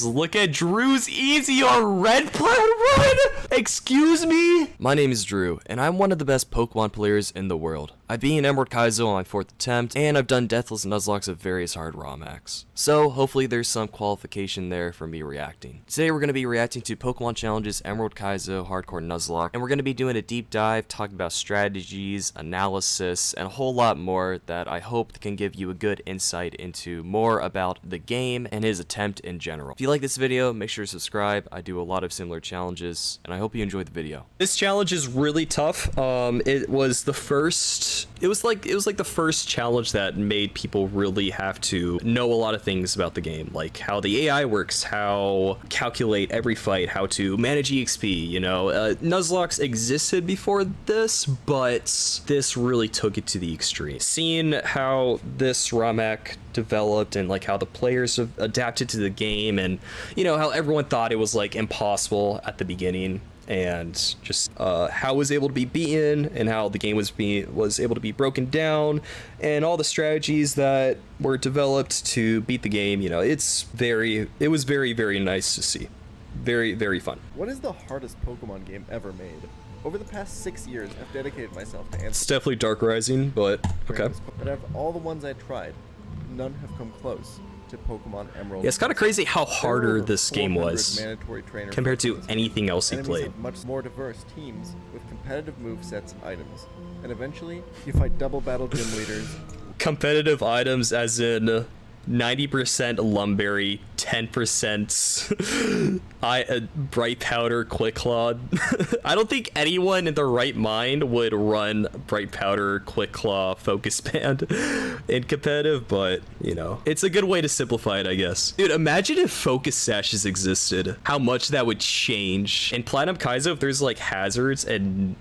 Look at Drew's easy on red plat run! Excuse me? My name is Drew, and I'm one of the best Pokemon players in the world. I beat an Emerald Kaizo on my 4th attempt, and I've done Deathless Nuzlocke of various hard raw max. So, hopefully there's some qualification there for me reacting. Today we're going to be reacting to Pokemon Challenges Emerald Kaizo Hardcore Nuzlocke, and we're going to be doing a deep dive, talking about strategies, analysis, and a whole lot more that I hope can give you a good insight into more about the game and his attempt in general. If you like this video, make sure to subscribe. I do a lot of similar challenges, and I hope you enjoyed the video. This challenge is really tough. It was the first challenge that made people really have to know a lot of things about the game, like how the AI works, how calculate every fight, how to manage EXP, you know. Nuzlocke existed before this, but this really took it to the extreme. Seeing how this ROMhack developed and like how the players have adapted to the game, and you know how everyone thought it was like impossible at the beginning, and just how it was able to be beaten, and how the game was able to be broken down, and all the strategies that were developed to beat the game. You know, it was very, very nice to see. Very, very fun. What is the hardest Pokemon game ever made? Over the past 6 years, I've dedicated myself to answering. It's definitely Dark Rising, but okay. But out of all the ones I tried, none have come close to Pokemon Emerald. Yeah, it's kind of crazy how harder this game was compared to anything else he played. Have much more diverse teams with competitive movesets and items. And eventually, you fight double battle gym leaders. Competitive items as in 90% Lumberry, 10% Bright Powder Quick Claw. I don't think anyone in their right mind would run Bright Powder Quick Claw Focus Band in competitive, but you know, it's a good way to simplify it, I guess. Dude, imagine if Focus Sashes existed, how much that would change. In Platinum Kaizo, if there's like hazards and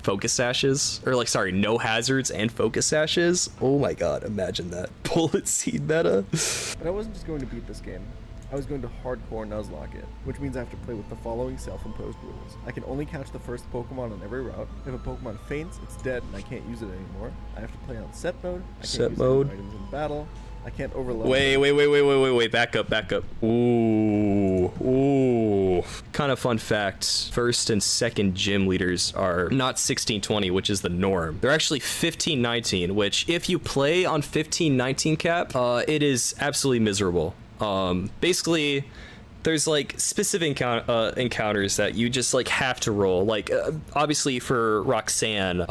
Focus Sashes, or like, sorry, no hazards and Focus Sashes, oh my god, imagine that. Bullet Seed meta. But I wasn't just going to beat this game. I was going to hardcore Nuzlocke it, which means I have to play with the following self-imposed rules. I can only catch the first Pokemon on every route. If a Pokemon faints, it's dead and I can't use it anymore. I have to play on set mode. I can't use items in battle. I can't overload. Wait, back up. Ooh. Kind of fun fact. First and second gym leaders are not 1620, which is the norm. They're actually 1519, which if you play on 1519 cap, it is absolutely miserable. Basically, there's like specific encounters that you just like have to roll. Like obviously for Roxanne,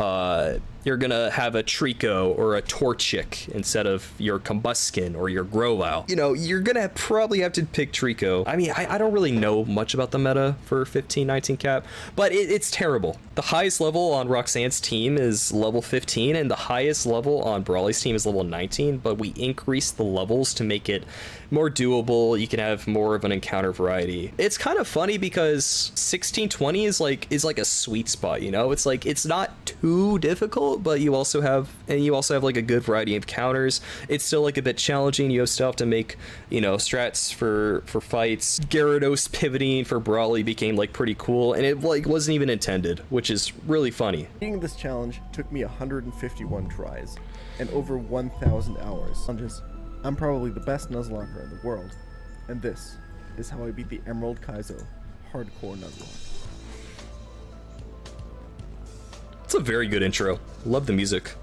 you're gonna have a Trico or a Torchic instead of your Combuskin or your Grovyle. You know, you're gonna probably have to pick Trico. I mean, I don't really know much about the meta for 1519 cap, but it's terrible. The highest level on Roxanne's team is level 15, and the highest level on Brawley's team is level 19, but we increased the levels to make it more doable. You can have more of an encounter variety. It's kind of funny because 1620 is like a sweet spot, you know? It's like, it's not too difficult, but you also have like a good variety of counters. It's still like a bit challenging. You still have to make, you know, strats for fights. Gyarados pivoting for Brawley became like pretty cool, and it like wasn't even intended, which is really funny. Beating this challenge took me 151 tries and over 1,000 hours. I'm probably the best Nuzlocker in the world, and this is how I beat the Emerald Kaizo Hardcore Nuzlocke. It's a very good intro. Love the music.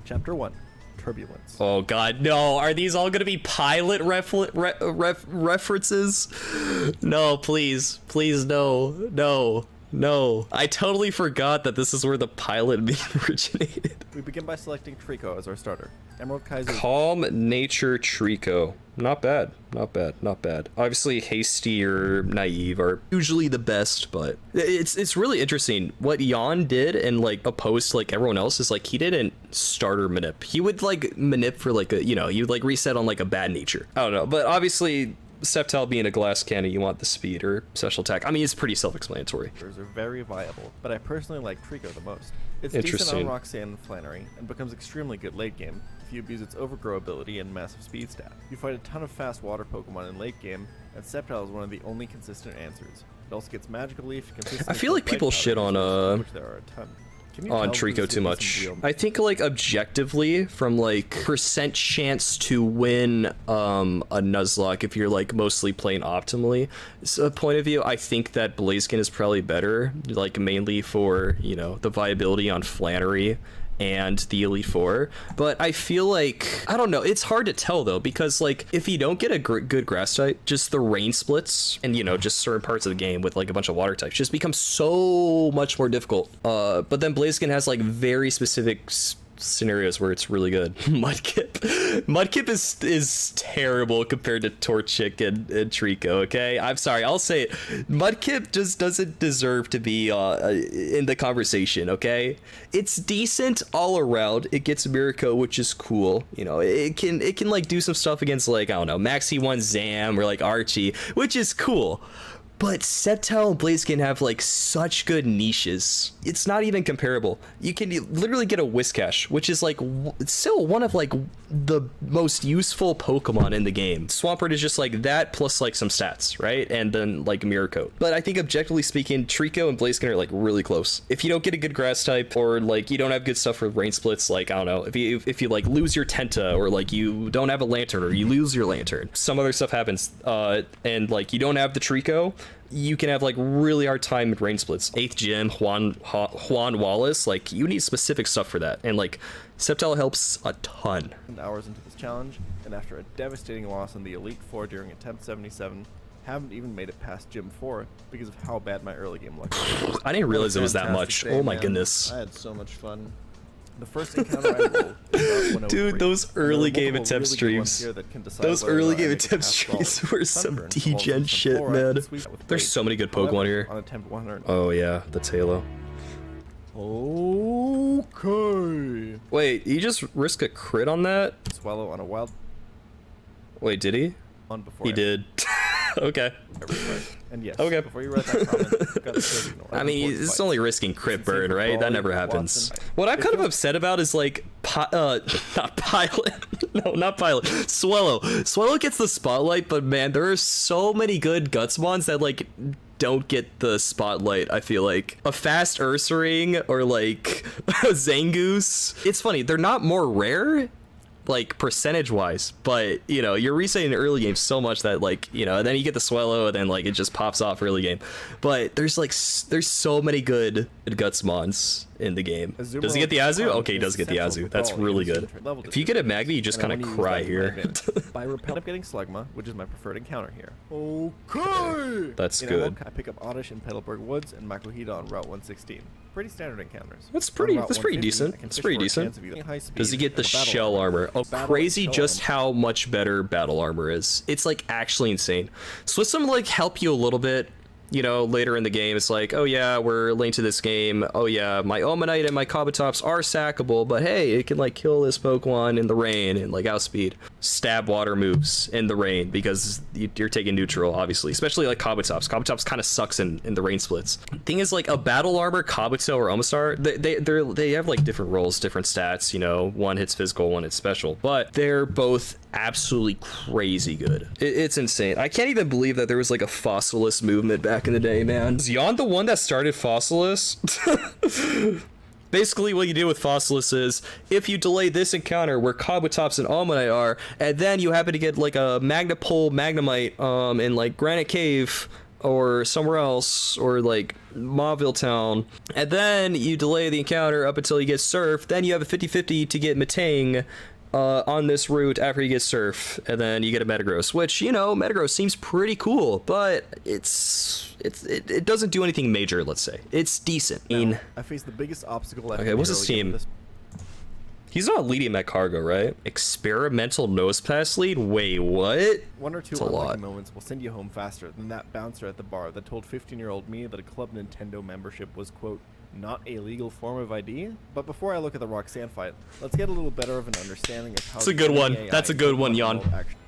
Chapter 1, Turbulence. Oh god, no. Are these all gonna be pilot references? No, please. Please, no. I totally forgot that this is where the pilot meme originated. We begin by selecting Trico as our starter. Emerald Kaizo. Calm Nature Trico. Not bad. Obviously, Hasty or Naive are usually the best, but it's really interesting. What Jan did and like opposed to like everyone else is like he didn't starter manip. He would like manip for like a, you know, you'd like reset on like a bad nature. I don't know, but obviously Sceptile being a glass cannon, you want the speed or special attack. I mean, it's pretty self-explanatory. Are very viable, but I personally like Trico the most. It's decent on Roxanne and Flannery, and becomes extremely good late game if you abuse its overgrow ability and massive speed stat. You fight a ton of fast water Pokemon in late game, and Sceptile is one of the only consistent answers. It also gets Magical Leaf consistently. I feel like people shit on which there are a ton. on Trico too much. I think like objectively from like percent chance to win a Nuzlocke if you're like mostly playing optimally point of view, I think that Blaziken is probably better, like mainly for, you know, the viability on Flannery and the Elite Four. But I feel like, I don't know, it's hard to tell though, because like if you don't get a good grass type, just the rain splits and, you know, just certain parts of the game with like a bunch of water types just becomes so much more difficult. But then Blaziken has like very specific scenarios where it's really good. Mudkip is terrible compared to Torchic and Trico. Okay, I'm sorry, I'll say it. Mudkip just doesn't deserve to be in the conversation. Okay, it's decent all around. It gets Miracle, which is cool. You know, it can like do some stuff against like, I don't know, Maxie 1 Zam or like Archie, which is cool. But Sceptile and Blaziken have like such good niches. It's not even comparable. You can literally get a Whiscash, which is like still one of like the most useful Pokemon in the game. Swampert is just like that plus like some stats, right? And then like Mirror Coat. But I think objectively speaking, Trico and Blaziken are like really close. If you don't get a good grass type, or like you don't have good stuff for rain splits, like I don't know, if you like lose your Tenta, or like you don't have a Lantern, or you lose your Lantern, some other stuff happens, and like you don't have the Trico, you can have like really hard time with rain splits. 8th Gym, Juan Wallace, like you need specific stuff for that, and like Sceptile helps a ton. Hours into this challenge, and after a devastating loss in the Elite Four during attempt 77, haven't even made it past Gym 4 because of how bad my early game luck was. I didn't realize it was that much. Oh my goodness. I had so much fun. The first encounter I rolled was about Dude, those early game attempt streams. Those early game attempt streams were some degen shit, man. There's so many good Pokemon here. On attempt 100. Oh yeah, that's Halo. Okay. Wait, you just risk a crit on that? Swallow on a wild Wait, did he? on before He did. Okay. And yes, Okay. before you write that comment, got the signal. I mean, it's only risking crit burn, right? That never happens. What I'm kind of upset about is like, not Pilot. No, not Pilot. Swallow. Swallow gets the spotlight, but man, there are so many good Gutsmons that like don't get the spotlight. I feel like a fast Ursaring or like a Zangoose. It's funny, they're not more rare, like percentage wise, but you know, you're resetting the early game so much that like, you know, and then you get the Swallow and then like it just pops off early game. But there's like there's so many good Gutsmons in the game. Does he get the Azu? Okay, he does get the Azu. That's really good. If you get a Magby, you just kind of cry here. By repel, I'm getting Slugma, which is my preferred encounter here. Okay. That's good. I pick up Oddish in Petalburg Woods and Makuhita on Route 116. Pretty standard encounters. That's pretty decent. It's pretty decent. Does he get the shell armor? Oh, crazy just how much better battle armor is. It's like actually insane. So with some like help you a little bit, you know, later in the game, it's like, oh yeah, we're late to this game. Oh yeah, my Omanite and my Kabutops are sackable, but hey, it can like kill this Pokemon in the rain and like outspeed. Stab water moves in the rain because you're taking neutral, obviously, especially like Kabutops. Kabutops kind of sucks in the rain splits. Thing is, like a battle armor Kabuto or Omastar, they have like different roles, different stats. You know, one hits physical, one hits special, but they're both absolutely crazy good. It's insane. I can't even believe that there was like a Fossilis movement back in the day, man. Is Yon the one that started Fossilis? Basically, what you do with Fossilis is, if you delay this encounter where Kabutops and Almanite are, and then you happen to get like a Magnapole Magnemite in like Granite Cave or somewhere else, or like Mauville Town, and then you delay the encounter up until you get Surf, then you have a 50-50 to get Metang on this route after you get Surf, and then you get a Metagross, which, you know, Metagross seems pretty cool, but it doesn't do anything major, let's say. It's decent. I face the biggest obstacle. Okay, what's his team? He's not leading that cargo, right? Experimental nose pass lead? Wait, what? One or two unlucky moments will send you home faster than that bouncer at the bar that told 15-year-old me that a Club Nintendo membership was, quote, not a legal form of ID. But before I look at the Roxanne fight, let's get a little better of an understanding of how... That's a good one. That's a good one, Jan.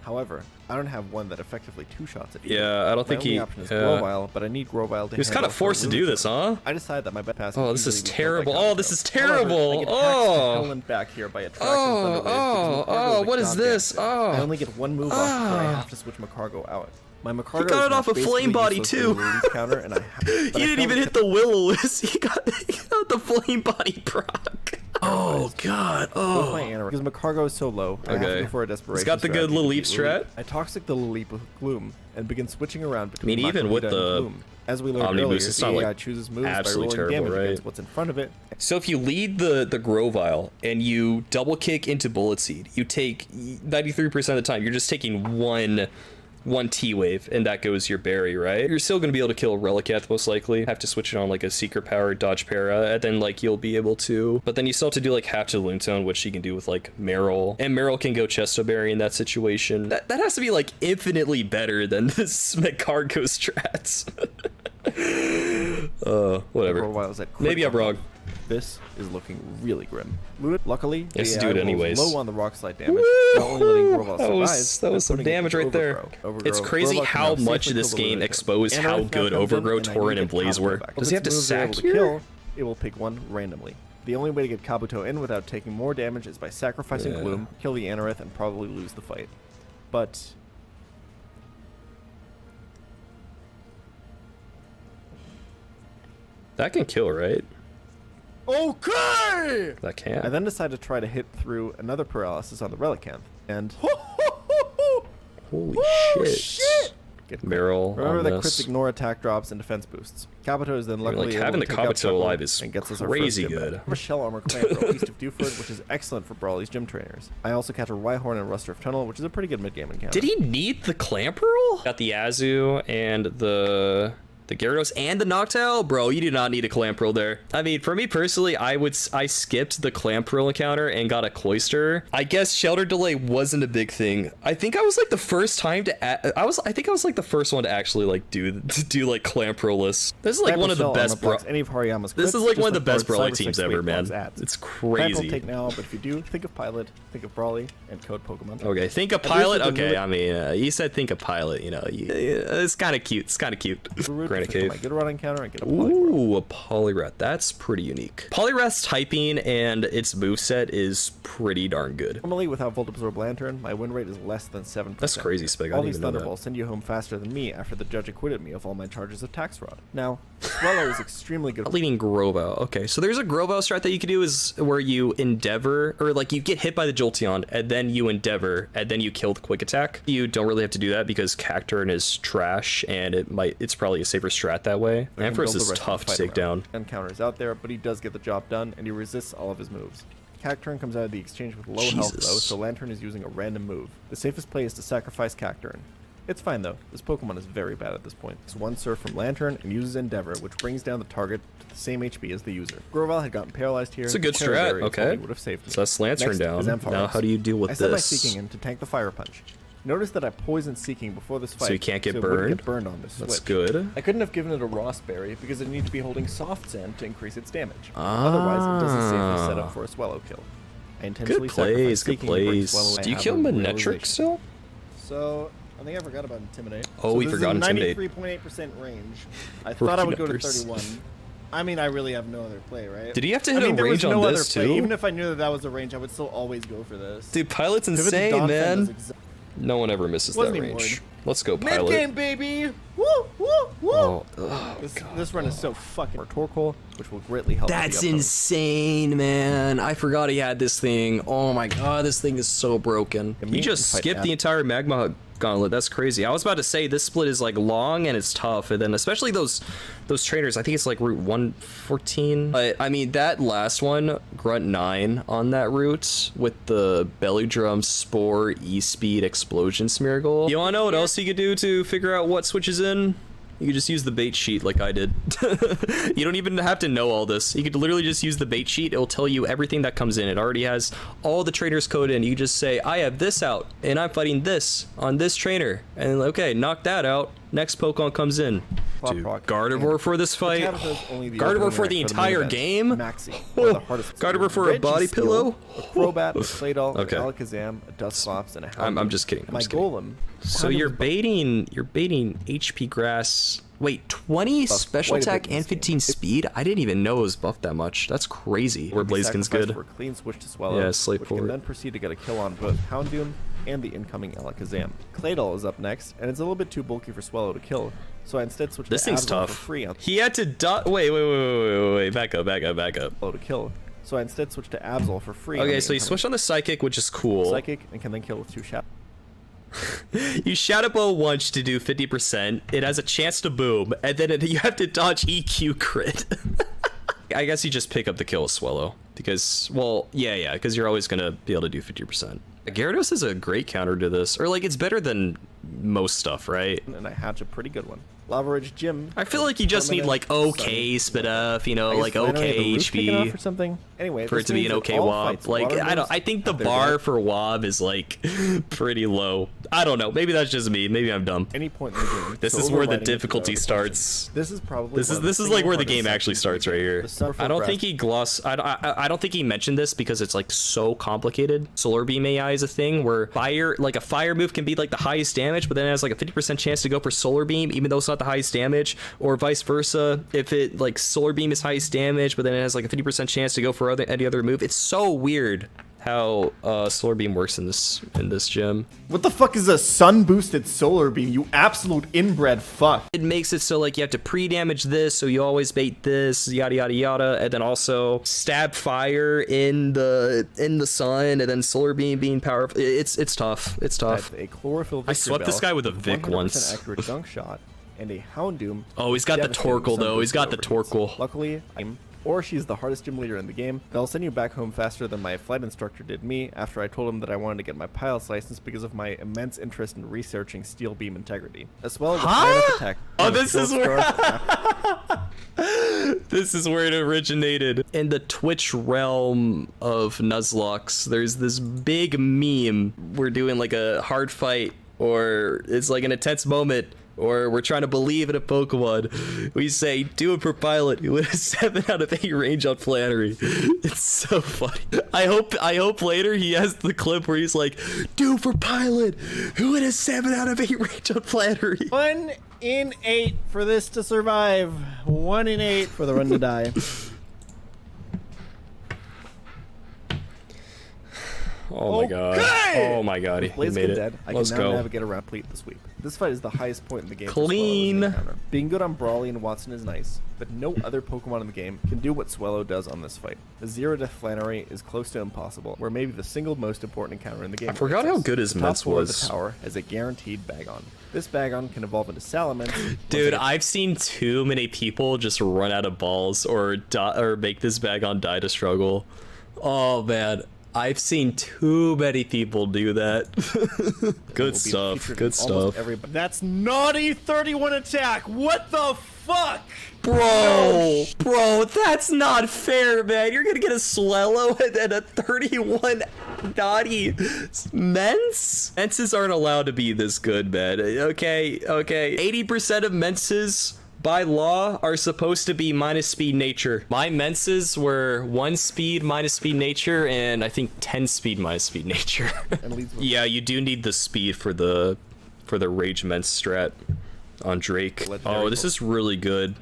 However, I don't have one that effectively two-shots at you. Yeah, I don't think My only he... option is Grovyle, but I need Grovyle to He was kind of forced to do this, huh? I decided that my best pass. Oh, this is terrible. Oh, this is However, terrible. I get hexed to Helen back here by attracting Thunderwave. What is this? I only get one move off, so I have to switch Macargo out. My Macargo He got it off a Flame Body too. Counter, and He didn't even hit the Will-O-Wisp. He got the Flame Body proc. Oh god. Oh. Because Macargo is so low. I have to go for a desperation. He's got the good Laleep strat. I toxic the Laleep with Gloom and begin switching around between even with the Gloom. As we learned Omni earlier, boost, it's the not AI like chooses moves absolutely by rolling terrible, damage right? against what's in front of it. So if you lead the Grovyle and you double kick into Bullet Seed, you take 93% of the time, you're just taking one T-Wave, and that goes your berry, right? You're still going to be able to kill Relicath, most likely. Have to switch it on, like, a Secret Power, Dodge Para, and then, like, you'll be able to... But then you still have to do, like, half to Loon Tone, which you can do with, like, Meryl. And Meryl can go Chesto Berry in that situation. That has to be, like, infinitely better than this Macargo strats. Whatever. Maybe I'm wrong. This is looking really grim. Luckily, he has to do it anyways. Low on the rock slide damage. Not only letting Grovyle survive, that was some damage right there. It's crazy how much this game exposed how good Overgrow, Torrent, and Blaze were. Does he have to sack here? It will pick one randomly. The only way to get Kabuto in without taking more damage is by sacrificing Gloom, kill the Anorith, and probably lose the fight. But... that can kill, right? Okay! That can. I then decided to try to hit through another paralysis on the Relicanth, and... Holy shit. Meryl Remember that this. crit ignore attack drops and defense boosts. Kabuto is then luckily having the Kabuto alive is and gets us crazy our first good. I have a Shell Armor Clamper east of Dewford, which is excellent for Brawley's gym trainers. I also catch a Rhyhorn and Rusturf Tunnel, which is a pretty good mid-game encounter. Did he need the Clamp roll? Got the Azu and the Gyarados and the Noctowl? Bro, you do not need a Clamp roll there. I mean, for me personally, I skipped the Clamp roll encounter and got a Cloyster. I guess Shelter Delay wasn't a big thing. I think I was like the first time to I think I was like the first one to actually like do like Clamp roll lists. This is like one of the best This is like one of the best Brawley teams ever, man. It's crazy. Take now, but if you do, think of Pilot, think of Brawley, and code Pokemon. Okay, think of Pilot. Okay, I mean, you said think of Pilot. You know, it's kind of cute. It's kind of cute. My good rod encounter and get a Poliwrath. Ooh, a Poliwrath. That's pretty unique. Poliwrath's typing and its moveset is pretty darn good. Normally, without Volt Absorb Lantern, my win rate is less than 7%. That's crazy, Spig. All these Thunderbolts send you home faster than me after the judge acquitted me of all my charges of Tax Rod. Now, Swellow is extremely good. Leading Grovyle. Okay, so there's a Grovyle strat that you can do is where you Endeavor, or like you get hit by the Jolteon, and then you Endeavor, and then you kill the Quick Attack. You don't really have to do that because Cacturne is trash, and it's probably a safer strat that way. Ampharos is tough to take down. And counters out there, but he does get the job done, and he resists all of his moves. Cacturne comes out of the exchange with low health though, so Lantern is using a random move. The safest play is to sacrifice Cacturne. It's fine though, this Pokemon is very bad at this point. It's one Surf from Lantern and uses Endeavor, which brings down the target to the same HP as the user. Grovyle had gotten paralyzed here. It's a good strat, okay. Would have saved me. So that's Lantern down. Now how do you deal with this? I set my Seeking in to tank the Fire Punch. Notice that I poisoned Seeking before this fight, so you can't get so burned. Get burned on this That's switch. Good. I couldn't have given it a Ross Berry because it needed to be holding Soft Sand to increase its damage. Otherwise, it doesn't safely set up for a Swallow kill. I intentionally sacrificed Seeking to bring Swallow. Do you kill Manectric still? So I think I forgot about Intimidate. Oh, we forgot Intimidate. 93.8% range. I thought I would go to 31. I mean, I really have no other play, right? Did he have to hit a range on this too? Even if I knew that was the range, I would still always go for this. Dude, Pilot's insane, man. No one ever misses that range. Let's go, Pilot. Mid-game, baby! Woo, woo, woo! This run is so fucking Torkoal, which will greatly help. That's insane, man. I forgot he had this thing. Oh my god, this thing is so broken. He just skipped the entire Magma Gauntlet. That's crazy. I was about to say this split is like long and it's tough, and then especially those trainers. I think it's like route 114. But I mean that last one, Grunt 9 on that route with the Belly Drum, Spore, E-Speed, Explosion, Smeargle. You wanna know what else you could do to figure out what switches in? You could just use the bait sheet like I did. You don't even have to know all this. You could literally just use the bait sheet. It will tell you everything that comes in. It already has all the trainers code in. You just say, I have this out, and I'm fighting this on this trainer. And okay, knock that out. Next Pokemon comes in. plot Dude, proc, Gardevoir for this fight? Gardevoir for the entire game? Maxie, one of the hardest. Gardevoir for a body pillow? A Crobat, a Claydol, Okay. an Alakazam, a Dusclops, and a Houndoom. I'm just kidding. I'm My just kidding. Golem. So you're baiting HP grass. Wait, 20 special quite a bit attack in and this game. 15 speed? I didn't even know it was buffed that much. That's crazy. Where Blaziken's Sacrifice good. For a clean switch to Swallow, Yeah, slate which forward. can then proceed to get a kill on both Houndoom and the incoming Alakazam. Claydol is up next, and it's a little bit too bulky for Swallow to kill, so I instead switched This to thing's Absol tough. for free on He had to wait. Back up. Swallow to kill. So I instead switched to Absol for free. on Okay, the so you incoming switched on the Psychic, which is cool. Psychic and can then kill with 2 Shadow. You Shadow Ball once to do 50%. It has a chance to boom, and then you have to dodge EQ crit. I guess you just pick up the kill with Swallow. Because, well, yeah, because you're always going to be able to do 50%. Gyarados is a great counter to this. Or, like, it's better than most stuff, right? And I hatch a pretty good one. Lava Ridge Gym. I feel like you just need, like, okay spit up, you know, like, okay HP. Or something. Anyway, For it to be an okay WOB. Like, I think the bar for WOB is, like, pretty low. I don't know. Maybe that's just me. Maybe I'm dumb. Any point in the game. This so is where the overriding difficulty is starts. This is probably This is like where the game actually starts right here. I don't think he I don't think he mentioned this because it's like so complicated. Solar Beam AI is a thing where a fire move can be like the highest damage, but then it has like a 50% chance to go for Solar Beam, even though it's not the highest damage, or vice versa. If it like Solar Beam is highest damage, but then it has like a 50% chance to go for any other move. It's so weird how Solar Beam works in this gym. What the fuck is a sun boosted Solar Beam, you absolute inbred fuck? It makes it so like you have to pre-damage this, so you always bait this, yada yada yada, and then also stab fire in the sun, and then Solar Beam being powerful. It's tough. It's tough. A chlorophyll. I swept this guy with a Vic once. Accurate dunk shot and a Houndoom. Oh, he's got the Torkoal though. He's got the Torkoal. Luckily, she's the hardest gym leader in the game. They'll send you back home faster than my flight instructor did me after I told him that I wanted to get my pilot's license because of my immense interest in researching steel beam integrity, as well as a pilot attack. Oh, this is where this is where it originated. In the Twitch realm of Nuzlocke, there's this big meme. We're doing like a hard fight, or it's like an intense moment, or we're trying to believe in a Pokemon. We say, do it for Pilot, who has 7 out of 8 range on Flannery. It's so funny. I hope later he has the clip where he's like, do it for Pilot, who has 7 out of 8 range on Flannery. 1 in 8 for this to survive. 1 in 8 for the run to die. Oh my god. Oh my god. He made it. Dead, I Let's can now go. navigate around complete the sweep. This fight is the highest point in the game. Clean. Being good on Brawley and Watson is nice, but no other Pokemon in the game can do what Swallow does on this fight. The Zero Death Flannery is close to impossible, where maybe the single most important encounter in the game. I forgot how good his Top Mence floor of was. the tower has a guaranteed Bagon. This Bagon can evolve into Salamence. Dude, I've seen too many people just run out of balls or make this Bagon die to struggle. Oh man. I've seen too many people do that. Good stuff. Good stuff. That's naughty 31 attack. What the fuck? Bro, that's not fair, man. You're gonna get a Swellow and then a 31 naughty Mence? Menses aren't allowed to be this good, man. Okay. 80% of Menses by law are supposed to be minus speed nature. My Menses were 1 speed minus speed nature, and I think 10 speed minus speed nature. Yeah, you do need the speed for the Rage Mence strat on Drxx. Oh, this is really good.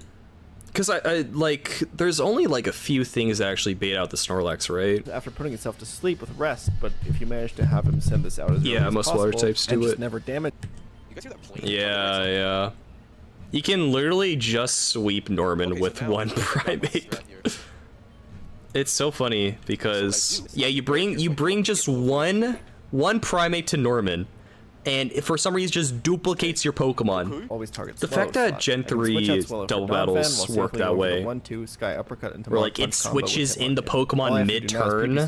Because I like, there's only like a few things that actually bait out the Snorlax, right? After putting itself to sleep with rest, but if you manage to have him send this out as early as most possible, water types do and just it. never damage. You guys hear that plane? Yeah. You can literally just sweep Norman with one Primate. It's so funny because you bring just one Primate to Norman, and if for some reason just duplicates your Pokemon. Always targets The fact that Gen 3 double battles work that way, 1-2 Sky Uppercut into where like it switches into Pokemon mid-turn,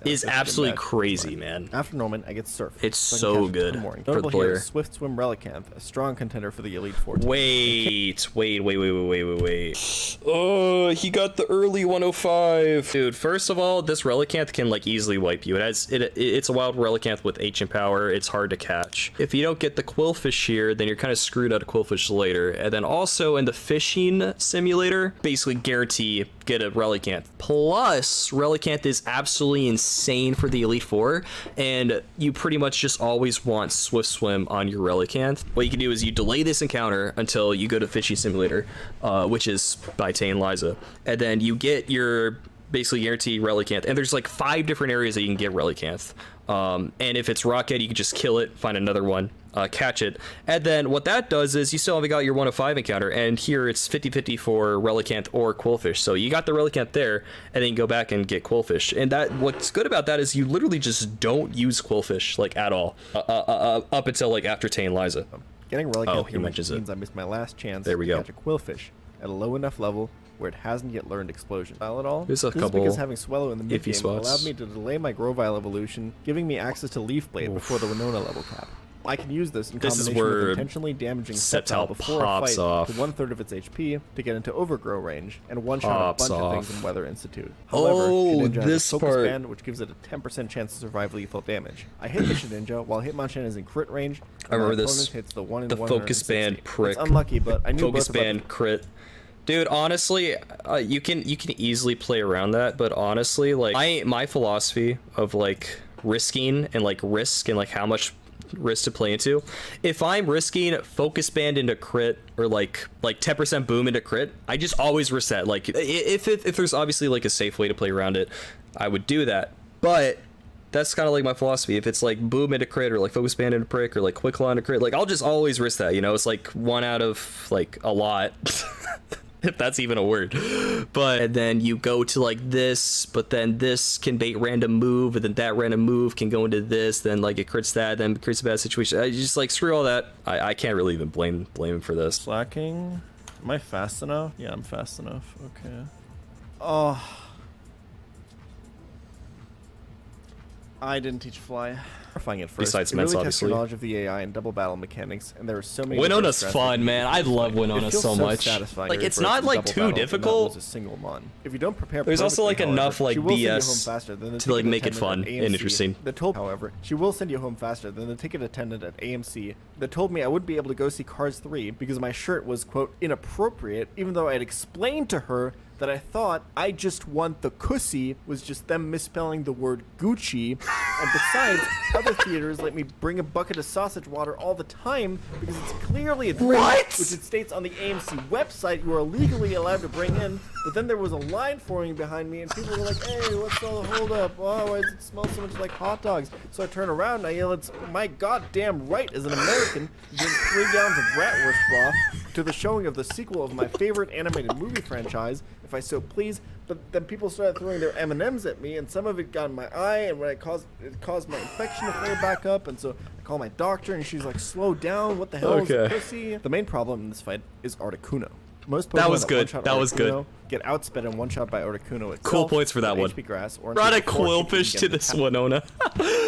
is absolutely crazy, man. After Norman, I get Surf. It's so I can so catch good it tomorrow. for the Notable here player. is Swift Swim Relicanth, a strong contender for the Elite Four. Wait. Oh, he got the early 105. Dude, first of all, this Relicanth can like easily wipe you. It's a wild Relicanth with ancient power. It's hard to catch. catch. If you don't get the quillfish here, then you're kind of screwed out of quillfish later. And then also in the fishing simulator, basically guarantee get a Relicanth. Plus, Relicanth is absolutely insane for the Elite Four, and you pretty much just always want Swift Swim on your Relicanth. What you can do is you delay this encounter until you go to Fishing Simulator, which is by Tane Liza, and then you get your basically guarantee Relicanth, and there's like 5 different areas that you can get Relicanth. And if it's Rocket, you can just kill it, find another one, catch it. And then what that does is you still haven't got your 1 of 5 encounter, and here it's 50-50 for Relicanth or Quillfish. So you got the Relicanth there, and then you go back and get Quillfish. And that what's good about that is you literally just don't use Quillfish, like, at all, up until, like, after Tane Liza. Getting Relicanth here mentions means I missed my last chance to catch a Quillfish at a low enough level where it hasn't yet learned Explosion. Style at all? There's a this couple is because having Swellow in the mid iffy game spots. allowed me to delay my Grovyle evolution, giving me access to Leaf Blade before the Winona level cap. I can use this in combination with intentionally damaging Sceptile before a fight to 1/3 of its HP to get into Overgrow range and one-shot a bunch of things in Weather Institute. However, Shedinja has a Focus Band, which gives it a 10% chance to survive lethal damage. I hit the Shedinja while Hitmonchan is in crit range. I remember this. Hits the 1 in the Focus Band prick. It's unlucky, but I knew Focus Band crit. Dude, honestly, you can easily play around that, but honestly, like my philosophy of like risking and like risk and like how much risk to play into, if I'm risking Focus Band into crit or like 10% boom into crit, I just always risk that. Like if there's obviously like a safe way to play around it, I would do that. But that's kind of like my philosophy. If it's like boom into crit or like Focus Band into prick or like Quick Claw into crit, like I'll just always risk that, you know? It's like 1 out of like a lot. If that's even a word. But and then you go to like this, but then this can bait random move, and then that random move can go into this, then like it crits that, then creates a bad situation. I just like screw all that. I can't really even blame him for this. Slacking. Am I fast enough? Yeah, I'm fast enough. Okay. Oh. I didn't teach Fly. Terrifying at first. Besides it Mence, really obviously. tests your knowledge of the AI and double battle mechanics, and there are so many. Winona's fun, man. I love Winona so much. Like, it's not like too difficult. A single mon. If you don't prepare, there's also like enough like BS to like make it fun and interesting. However, she will send you home faster than the ticket attendant at AMC that told me I wouldn't be able to go see Cars 3 because my shirt was quote inappropriate, even though I had explained to her that I thought I just want the cussy was just them misspelling the word Gucci. And besides, other theaters let me bring a bucket of sausage water all the time because it's clearly a thing, which it states on the AMC website you are legally allowed to bring in. But then there was a line forming behind me and people were like, hey, what's all the hold up? Oh, why does it smell so much like hot dogs? So I turn around and I yell, it's my goddamn right as an American to drink 3 gallons of bratwurst broth to the showing of the sequel of my favorite animated movie franchise, if I so please. But then people started throwing their M&Ms at me, and some of it got in my eye, and when it caused my infection to flare back up, and so I call my doctor, and she's like, slow down, what the hell is a pussy? The main problem in this fight is Articuno. Most Pokemon that was good. That was good. Get outsped and one-shot by Articuno itself. Cool points for that one. Brought a Quillfish to this Winona.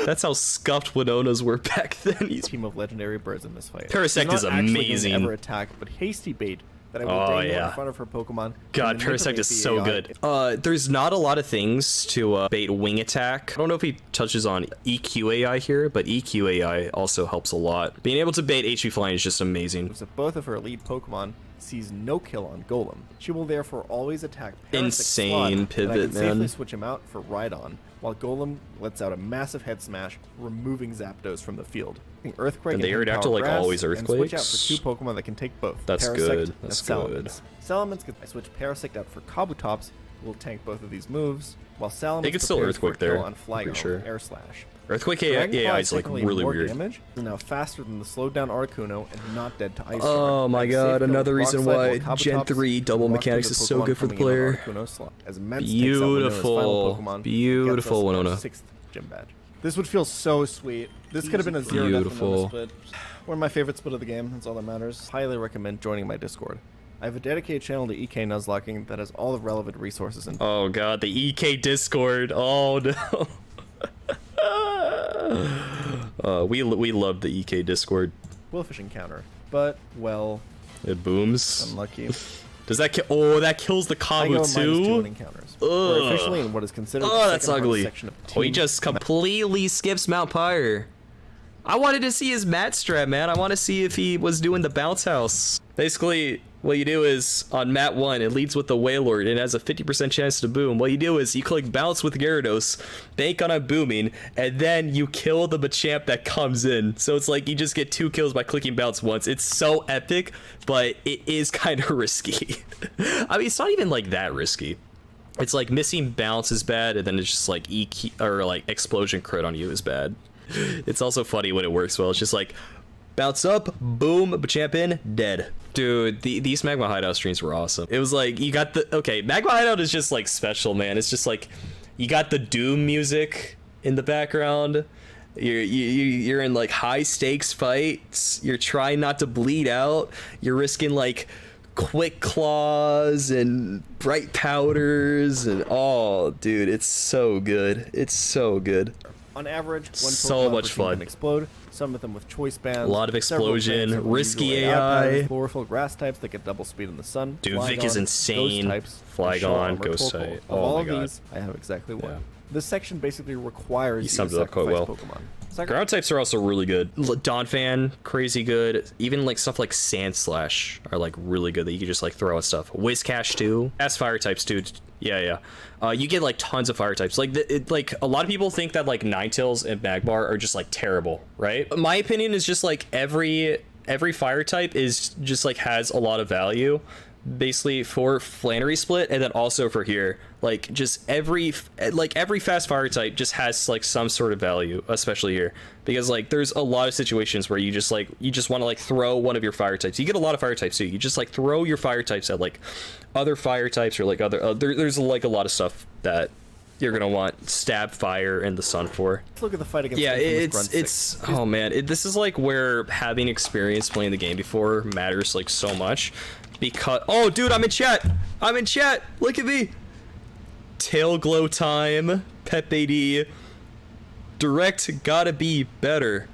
That's how scuffed Winonas were back then. He's a team of legendary birds in this fight. Parasect is amazing. Never attack, but Hasty Bait that I will dangle in front of her Pokemon. God, Parasect is so good. There's not a lot of things to bait Wing Attack. I don't know if he touches on EQ AI here, but EQ AI also helps a lot. Being able to bait HP Flying is just amazing. So both of her elite Pokemon sees no kill on Golem. She will therefore always attack Parasect insane pivot, and I can man. safely switch him out for Rhydon, while Golem lets out a massive head smash, removing Zapdos from the field. Earthquake and they Aerodactyl like always Earthquakes. And switch out for 2 Pokemon that can take both. That's Parasect good. That's good. Salamence I switch Parasect out for Kabutops, who will tank both of these moves, while Salamence they could still Earthquake there. On Flygon, sure. Air Slash. Earthquake AI is like really weird. Damage is now faster than the slowed down Articuno and not dead to Ice. Oh my god, another reason why Gen 3 double mechanics is so good for the player. Beautiful. Beautiful Winona. 6th gym badge. This would feel so sweet. This could have been a 0-0 split. One of my favorite split of the game, that's all that matters. Highly recommend joining my Discord. I have a dedicated channel to EK Nuzlocking that has all the relevant resources in. Oh god, the EK Discord. Oh no. We love the EK Discord. Quillfish encounter, but well, it booms. Unlucky. Does that kill? Oh, that kills the Kabu too. Encounters. We're officially in what is considered that's ugly. section of Oh, he just completely skips Mount Pyre. I wanted to see his mat strat, man. I want to see if he was doing the bounce house. Basically, what you do is, on mat 1, it leads with the Wailord. It has a 50% chance to boom. What you do is, you click bounce with Gyarados, bank on a booming, and then you kill the Machamp that comes in. So it's like, you just get 2 kills by clicking bounce once. It's so epic, but it is kind of risky. I mean, it's not even like that risky. It's like missing bounce is bad, and then it's just like or like explosion crit on you is bad. It's also funny when it works well. It's just like, bounce up, boom, Machamp in, dead. Dude, these Magma Hideout streams were awesome. It was like, you got the, okay, Magma Hideout is just like special, man. It's just like, you got the Doom music in the background. You're in like high stakes fights. You're trying not to bleed out. You're risking like quick claws and bright powders and oh, dude, it's so good. It's so good. On average, one So Pokemon much per team fun. can explode. Some of them with choice bands. A lot of several explosion, bands that will risky usually AI. patterns, chlorophyll grass types that get double speed in the sun. Dude, Flygon, Vic is insane. Ghost types, Flygon, Shell Armor, Ghost Torkoal. type. Of Oh all my of god. these, I have exactly one. Yeah. This section basically requires You you to summed it up quite sacrifice well. Pokemon. Ground types are also really good. Donphan, crazy good. Even like stuff like Sand Slash are like really good that you can just like throw at stuff. Whiscash too. As fire types too. Yeah. You get like tons of fire types. Like like a lot of people think that like Ninetales and Magmar are just like terrible, right? But my opinion is just like every fire type is just like has a lot of value. Basically for Flannery split and then also for here, like just every fast fire type just has like some sort of value, especially here, because like there's a lot of situations where you just want to like throw one of your fire types. You get a lot of fire types too. You just like throw your fire types at like other fire types or like other there's like a lot of stuff that you're gonna want stab fire in the sun for. Let's look at the fight against it's oh man, this is like where having experience playing the game before matters like so much. Because oh dude, I'm in chat. Look at me. Tail glow time. Pepe D. Direct gotta be better.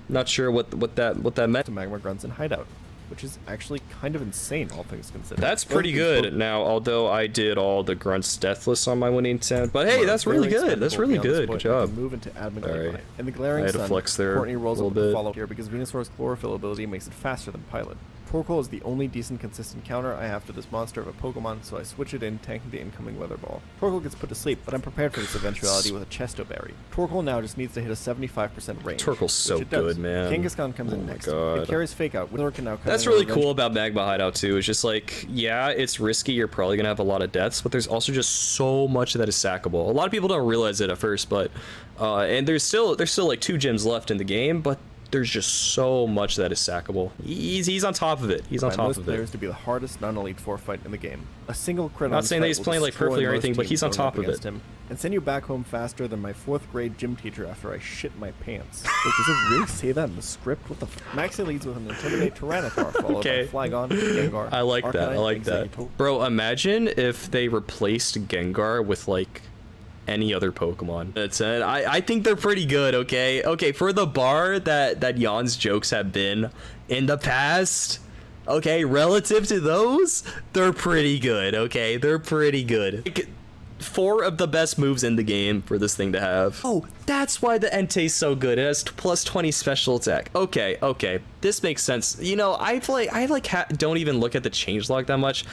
Not sure what that meant. to Magma Grunts and Hideout, which is actually kind of insane, all things considered. That's pretty good. Now, although I did all the Grunts deathless on my winning attempt, but hey, that's really good. That's really good. Good job. Move into admin. Alright. In the glaring I had to sun, flex there Courtney rolls a up little with bit. the follow here because Venusaur's chlorophyll ability makes it faster than Pilot. Torkoal is the only decent consistent counter I have to this monster of a Pokemon, so I switch it in, tanking the incoming Weather Ball. Torkoal gets put to sleep, but I'm prepared for this eventuality with a Chesto Berry. Torkoal now just needs to hit a 75% range. Torkoal's so which it does. good, man. Kangaskhan comes in my next. God. It carries Fake Out. Wither can now cut That's in really revenge. cool about Magma Hideout too. It's just like, yeah, it's risky. You're probably gonna have a lot of deaths, but there's also just so much that is sackable. A lot of people don't realize it at first, but and there's still like 2 gyms left in the game, but there's just so much that is sackable. He's on top of it. He's on By top most of players it. to be the hardest non-elite 4 fight in the game. A single crit Not on saying that sight he's will playing, like, destroy perfectly or most anything, but teams he's on going top up of it. against him, and send you back home faster than my 4th grade gym teacher after I shit my pants. Wait, does it really say that in the script? What the Maxie leads with an Intimidate Tyranitar, followed Okay. by Flygon, Gengar, I like that. I Arcanine, like that. Exeggutor. Bro, imagine if they replaced Gengar with like any other Pokemon. That's it. I think they're pretty good, okay? Okay, for the bar that Jan's jokes have been in the past, okay, relative to those, they're pretty good, okay? They're pretty good. Like, 4 of the best moves in the game for this thing to have. Oh, that's why the Entei's so good. It has plus 20 special attack. Okay. This makes sense. You know, don't even look at the changelog that much.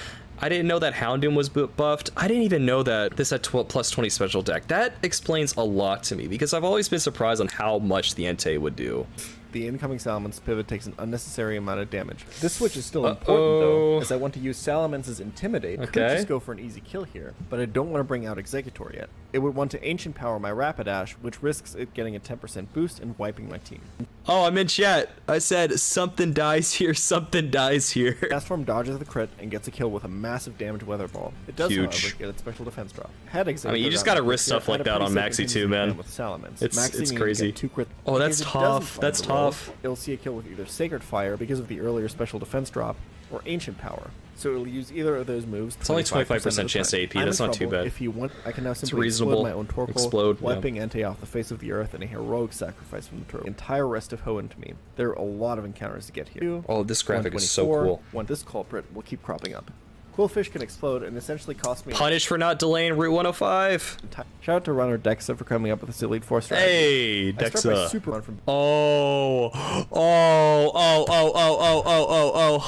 I didn't know that Houndoom was buffed. I didn't even know that this had plus 20 special attack. That explains a lot to me because I've always been surprised on how much the Entei would do. The incoming Salamance's pivot takes an unnecessary amount of damage. This switch is still important though, as I want to use Salamance's Intimidate. Could just go for an easy kill here, but I don't want to bring out Exeggutor yet. It would want to Ancient Power my Rapidash, which risks it getting a 10% boost and wiping my team. Oh, I'm in chat. I said something dies here, something dies here. Fast Form dodges the crit and gets a kill with a massive damage Weather Ball. It does, Huge. however, get its special defense drop. Had Exeggutor I mean, you just down gotta there, risk stuff had like a that pretty on safe Maxie too, contingency man. plan with Salamence. It's Maxie needs to crazy. get 2 crit. Oh, that's In case it doesn't tough. find That's the roll, tough. It'll see a kill with either Sacred Fire because of the earlier special defense drop, or Ancient Power. So it'll use either of those moves. It's only 25% 25% of the chance time. to AP. I'm That's in not too trouble. bad. If you want, I can now simply reasonable. explode my own Torkoal, Explode, yeah. wiping Entei off the face of the earth in a heroic sacrifice from the turtle. Entire rest of Hoenn to me. There are a lot of encounters to get here. Oh, this graphic is so 124, cool. This culprit will keep cropping up. Quillfish can explode and essentially cost me. Punish for not delaying Route 105. Shout out to runner Drxx for coming up with this Elite Four strategy. Hey, I start by Drxx. super run from. Oh,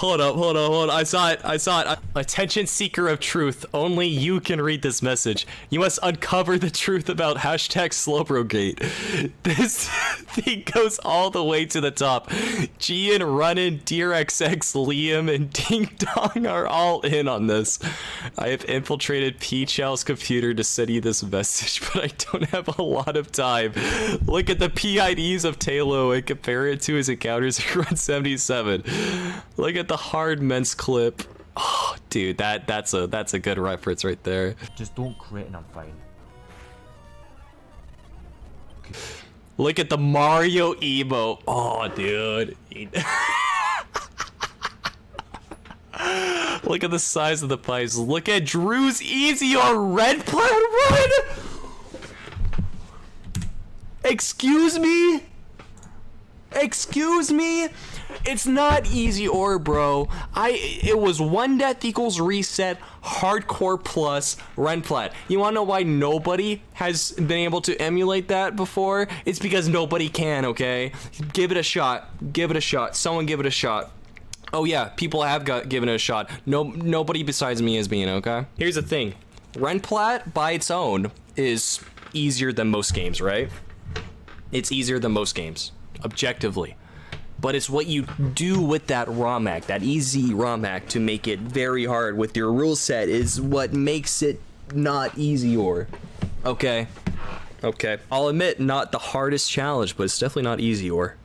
hold up. I saw it. Attention seeker of truth. Only you can read this message. You must uncover the truth about hashtag Slowbrogate. This thing goes all the way to the top. Gian, Runnin, DRXX, Liam, and Ding Dong are all in on this. I have infiltrated P-Chow's computer to send you this message, but I don't have a lot of time. Look at the PIDs of Talo and compare it to his encounters at Run 77. Look at the hard Mence clip. Oh, dude, that's a good reference right there. Just don't crit and I'm fine. Look at the Mario emo. Oh, dude. Look at the size of the pipes. Look at Drew's easy on red plat run. Excuse me? Excuse me? It's not easy or bro. It was one death equals reset, hardcore plus, run plat. You wanna know why nobody has been able to emulate that before? It's because nobody can, okay? Give it a shot. Give it a shot. Someone give it a shot. Oh yeah, people have given it a shot. Nobody besides me has been, okay? Here's the thing. Renplat by its own is easier than most games, right? It's easier than most games, objectively. But it's what you do with that ROM hack, that easy ROM hack, to make it very hard with your rule set is what makes it not easier. Okay. Okay. I'll admit, not the hardest challenge, but it's definitely not easier.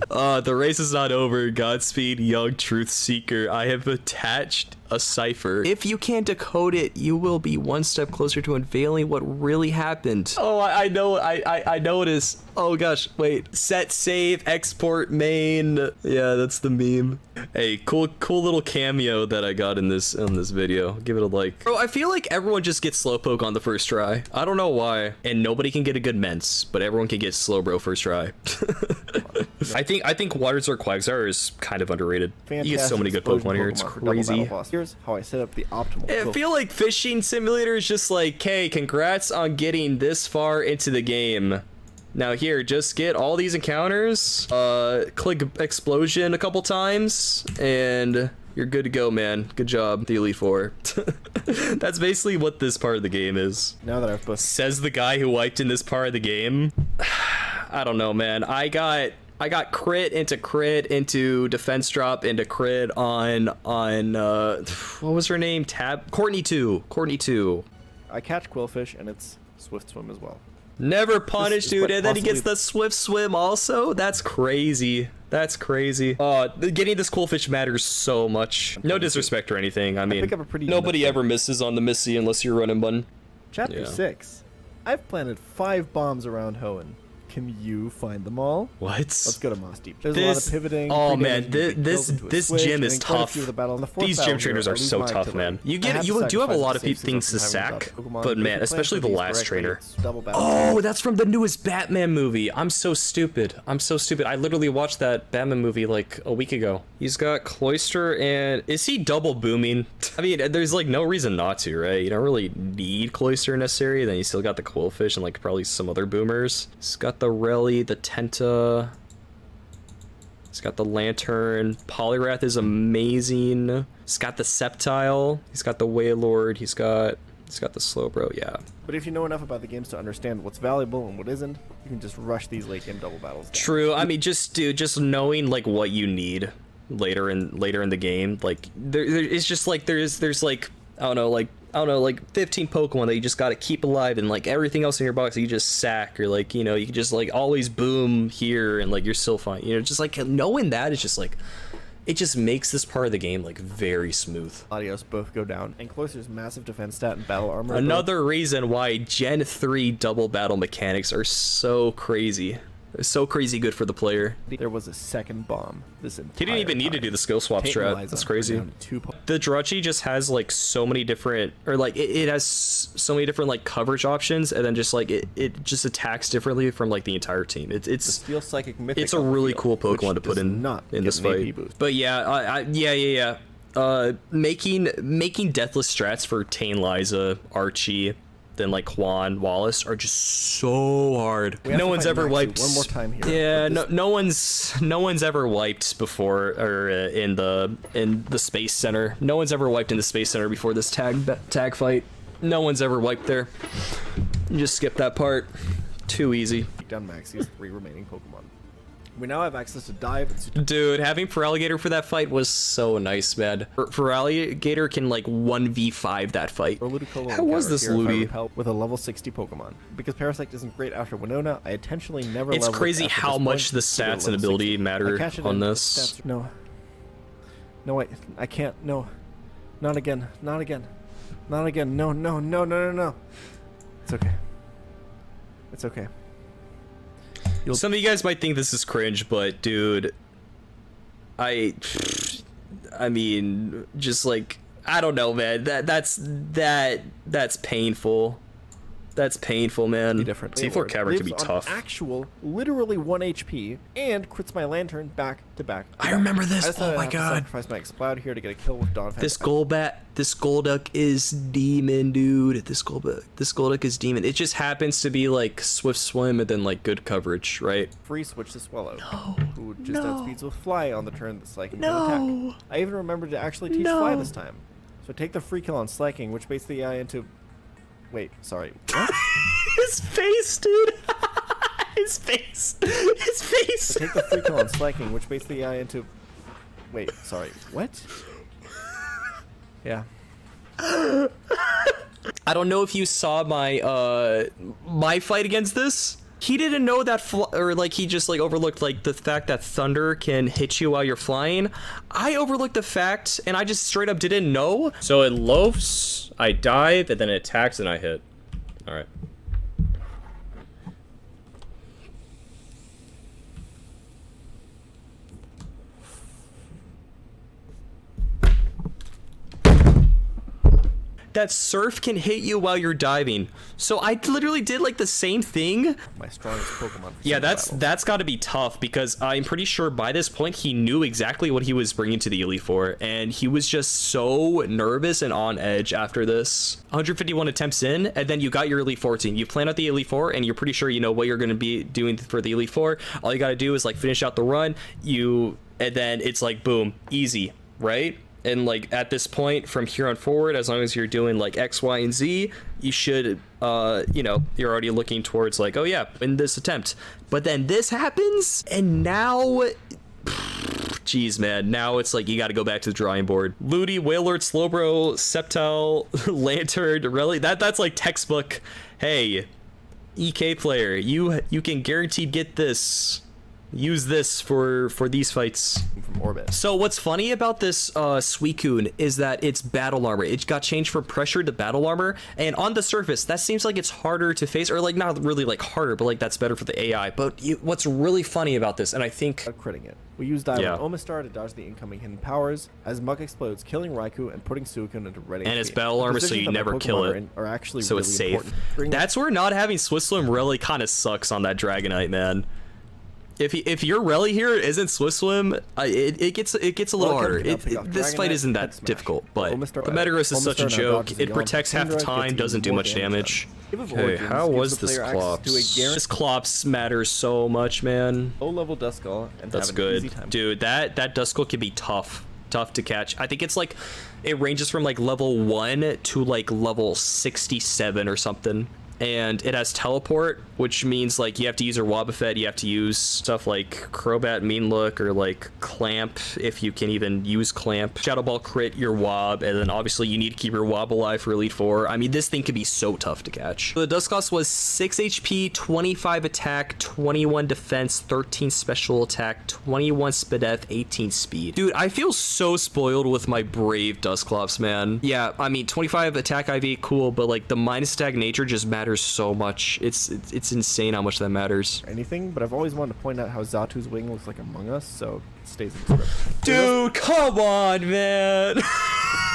The race is not over. Godspeed, young truth seeker. I have attached a cipher. If you can't decode it, you will be one step closer to unveiling what really happened. Oh, I know. I know it is. Oh gosh, wait. Set, save, export, main. Yeah, that's the meme. Hey, cool little cameo that I got in this video. Give it a like. Bro, I feel like everyone just gets slowpoke on the first try. I don't know why. And nobody can get a good Mence, but everyone can get slow bro first try. I think Waterzor Quagsire is kind of underrated. Fantastic. You get so many good Pokemon here. It's crazy. Here's how I set up the optimal. I feel like Fishing Simulator is just like, hey, congrats on getting this far into the game. Now here, just get all these encounters, click explosion a couple times, and you're good to go, man. Good job, the Elite Four. That's basically what this part of the game is. Now that I've both Says the guy who wiped in this part of the game. I don't know, man. I got crit into defense drop into crit on what was her name? Courtney 2. I catch Quillfish and it's Swift Swim as well. Never punished, dude, and then he gets possibly the Swift Swim also? That's crazy. That's crazy. Getting this Quillfish matters so much. No disrespect or anything. I mean, pick up a pretty nobody ever misses on the Missy unless you're running button. Chapter 6. I've planted 5 bombs around Hoenn. Can you find them all? What? Let's go to Moss Deep. There's a lot of pivoting. Oh man, this gym is tough. These gym trainers are so tough, man. You do have a lot of things to sack, but man, especially the last trainer. Oh, that's from the newest Batman movie. I'm so stupid. I literally watched that Batman movie like a week ago. He's got Cloyster and is he double booming? I mean, there's like no reason not to, right? You don't really need Cloyster necessarily. Then you still got the Quillfish and like probably some other boomers. He's got the Rally, the Tenta. He's got the Lantern. Poliwrath is amazing. He's got the Sceptile. He's got the Wailord. He's got the Slowbro, yeah. But if you know enough about the games to understand what's valuable and what isn't, you can just rush these late game double battles down. True. I mean, just knowing like what you need later in the game, like it's just like there's like I don't know, like 15 Pokemon that you just got to keep alive, and like everything else in your box that you just sack, or like, you know, you can just like always boom here and like you're still fine, you know, just like knowing that is just like, it just makes this part of the game like very smooth. Adios both go down, and Cloyster's massive defense stat and battle armor. Another reason why Gen 3 double battle mechanics are so crazy. They're so crazy good for the player. There was a second bomb. He didn't even need to do the skill swap strat. That's crazy. The Drxx just has like so many different, or like it has so many different like coverage options, and then just like it just attacks differently from like the entire team. It's Steel Psychic Mythic. It's a really cool Pokemon to put in this fight. But yeah, yeah. making deathless strats for Tane, Liza, Archie, then like Quan, Wallace are just so hard. No one's ever wiped. One more time here. Yeah, no one's ever wiped before, or in the Space Center. No one's ever wiped in the Space Center before this tag fight. No one's ever wiped there. You just skip that part. Too easy. Take down Maxie's 3 remaining Pokemon. We now have access to Dive and Dude, having Feraligatr for that fight was so nice, man. Feraligatr can like 1v5 that fight. How was this, Ludi? With a level 60 Pokemon. Because Parasect isn't great after Winona, I intentionally never It's crazy how much the stats and ability matter on this. No. No, wait. I can't. No. Not again. Not again. Not again. No, no, no, no, no, no. It's okay. It's okay. Some of you guys might think this is cringe, but dude, I mean, just like, I don't know, man. That's painful. That's painful, man. C4 Cavern can be tough. Actual, literally 1 HP, and crits my Lantern back to back. I remember this. Oh my god. Sacrifice my Exploud here to get a kill with Dawn. This Golduck is demon, dude. This Golduck is demon. It just happens to be like Swift Swim and then like good coverage, right? Free switch to Swallow, who just outspeeds with Fly on the turn that Slaking can attack. I even remembered to actually teach Fly this time. So take the free kill on Slaking, which baits the AI into... Wait, sorry. What? His face, dude. His face. His face. So take the free kill on Slaking, which baits the AI into... Wait, sorry. What? Yeah. I don't know if you saw my my fight against this. He didn't know that, or like he just like overlooked like the fact that thunder can hit you while you're flying. I overlooked the fact, and I just straight up didn't know. So it loafs, I dive, and then it attacks, and I hit. All right. That surf can hit you while you're diving. So I literally did like the same thing. My strongest Pokemon. Yeah, that's got to be tough, because I'm pretty sure by this point he knew exactly what he was bringing to the Elite Four, and he was just so nervous and on edge after this. 151 attempts in, and then you got your Elite Four team. You plan out the Elite Four, and you're pretty sure you know what you're going to be doing for the Elite Four. All you got to do is like finish out the run. And then it's like boom, easy, right? And like at this point from here on forward, as long as you're doing like X, Y, and Z, you should, you know, you're already looking towards like, oh yeah, in this attempt. But then this happens, and now, jeez, man, now it's like you got to go back to the drawing board. Ludi, Wailord, Slowbro, Sceptile, Lantern, really, that's like textbook. Hey, EK player, you can guaranteed get this. Use this for these fights. From orbit. So what's funny about this Suicune is that it's battle armor. It got changed from pressure to battle armor, and on the surface that seems like it's harder to face, or like not really like harder, but like that's better for the AI. But what's really funny about this, and I think critting it. We use Dive on Omastar to dodge the incoming hidden powers as Muk explodes, killing Raikou and putting Suicune into red HP. And it's battle armor, so you never kill it. Are actually so really it's safe. That's where not having Swift Swim really kind of sucks on that Dragonite, man. If your rally here isn't Swift Swim, it gets a little harder. This fight isn't that difficult, but the Metagross is such a joke. It protects half the time, doesn't do much damage. Okay, how was this Clops? This Clops matters so much, man. Low level Duskull, and that's good, dude. That Duskull can be tough to catch. I think it's like it ranges from like level 1 to like level 67 or something. And it has teleport, which means like you have to use your Wobbuffet, you have to use stuff like Crobat, Mean Look, or like Clamp, if you can even use Clamp. Shadow Ball crit your Wob, and then obviously you need to keep your Wob alive for Elite Four. I mean, this thing could be so tough to catch. So the Dusclops was 6 HP, 25 attack, 21 defense, 13 special attack, 21 Spadef, 18 speed. Dude, I feel so spoiled with my brave Dusclops, man. Yeah, I mean, 25 attack IV, cool, but like the minus attack nature just matters so much. It's insane how much that matters. Anything, but I've always wanted to point out how Zatu's wing looks like Among Us, so it stays in the script. Dude, come on, man.